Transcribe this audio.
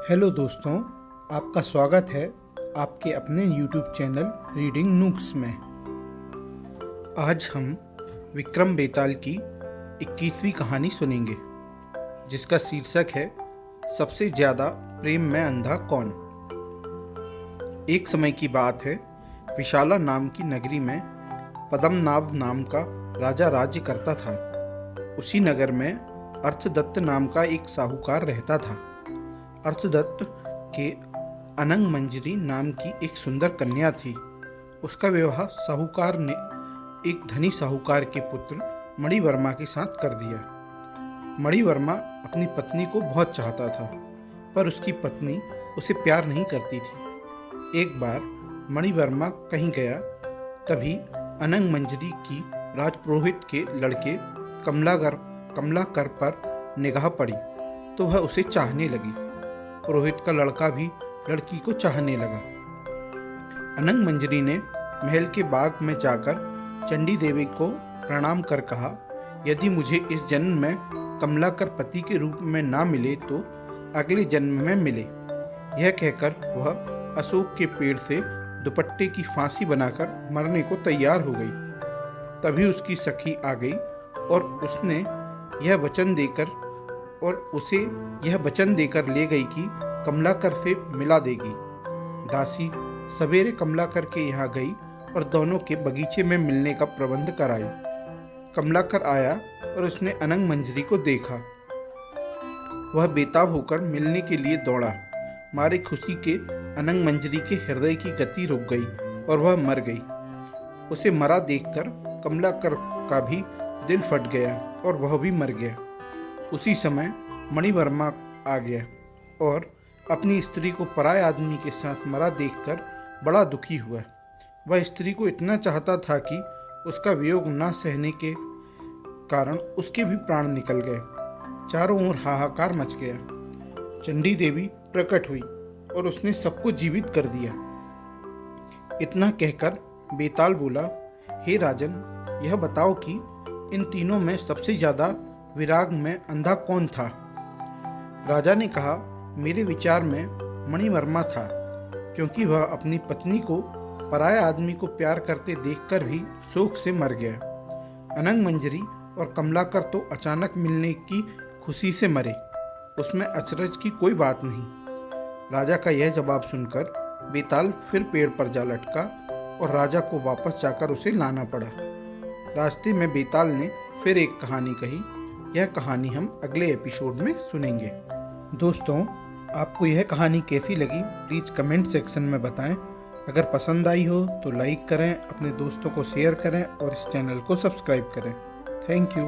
Hello दोस्तों, आपका स्वागत है आपके अपने YouTube चैनल रीडिंग नूक्स में। आज हम विक्रम बेताल की 21वीं कहानी सुनेंगे, जिसका शीर्षक है सबसे ज़्यादा प्रेम में अंधा कौन। एक समय की बात है, विशाला नाम की नगरी में पद्मनाभ नाम का राजा राज्य करता था। उसी नगर में अर्थदत्त नाम का एक साहूकार रहता था। अर्थदत्त के अनंग मंजरी नाम की एक सुंदर कन्या थी। उसका विवाह साहूकार ने एक धनी साहूकार के पुत्र मणिवर्मा के साथ कर दिया। मणिवर्मा अपनी पत्नी को बहुत चाहता था, पर उसकी पत्नी उसे प्यार नहीं करती थी। एक बार मणिवर्मा कहीं गया, तभी अनंग मंजरी की राजपुरोहित के लड़के कमलाकर पर निगाह पड़ी तो वह उसे चाहने लगी। पुरोहित का लड़का भी लड़की को चाहने लगा। अनंग मंजरी ने महल के बाग में जाकर चंडी देवी को प्रणाम कर कहा, यदि मुझे इस जन्म में कमलाकर पति के रूप में ना मिले तो अगले जन्म में मिले। यह कहकर वह अशोक के पेड़ से दुपट्टे की फांसी बनाकर मरने को तैयार हो गई। तभी उसकी सखी आ गई और उसे यह वचन देकर ले गई कि कमलाकर से मिला देगी। दासी सवेरे कमलाकर के यहाँ गई और दोनों के बगीचे में मिलने का प्रबंध कराई। कमलाकर आया और उसने अनंग मंजरी को देखा। वह बेताब होकर मिलने के लिए दौड़ा। मारे खुशी के अनंग मंजरी के हृदय की गति रुक गई और वह मर गई। उसे मरा देखकर कमलाकर का भी दिल फट गया और वह भी मर गया। उसी समय मणिवर्मा आ गया और अपनी स्त्री को पराये आदमी के साथ मरा देखकर बड़ा दुखी हुआ। वह स्त्री को इतना चाहता था कि उसका वियोग न सहने के कारण उसके भी प्राण निकल गए। चारों ओर हाहाकार मच गया। चंडी देवी प्रकट हुई और उसने सबको जीवित कर दिया। इतना कहकर बेताल बोला, हे राजन, यह बताओ कि इन तीनों में सबसे ज्यादा विराग में अंधा कौन था। राजा ने कहा, मेरे विचार में मणिवर्मा था, क्योंकि वह अपनी पत्नी को पराया आदमी को प्यार करते देखकर भी शोक से मर गया। अनंग मंजरी और कमलाकर तो अचानक मिलने की खुशी से मरे, उसमें अचरज की कोई बात नहीं। राजा का यह जवाब सुनकर बेताल फिर पेड़ पर जा लटका और राजा को वापस जाकर उसे लाना पड़ा। रास्ते में बेताल ने फिर एक कहानी कही। यह कहानी हम अगले एपिसोड में सुनेंगे। दोस्तों, आपको यह कहानी कैसी लगी प्लीज़ कमेंट सेक्शन में बताएं। अगर पसंद आई हो तो लाइक करें, अपने दोस्तों को शेयर करें और इस चैनल को सब्सक्राइब करें। Thank you.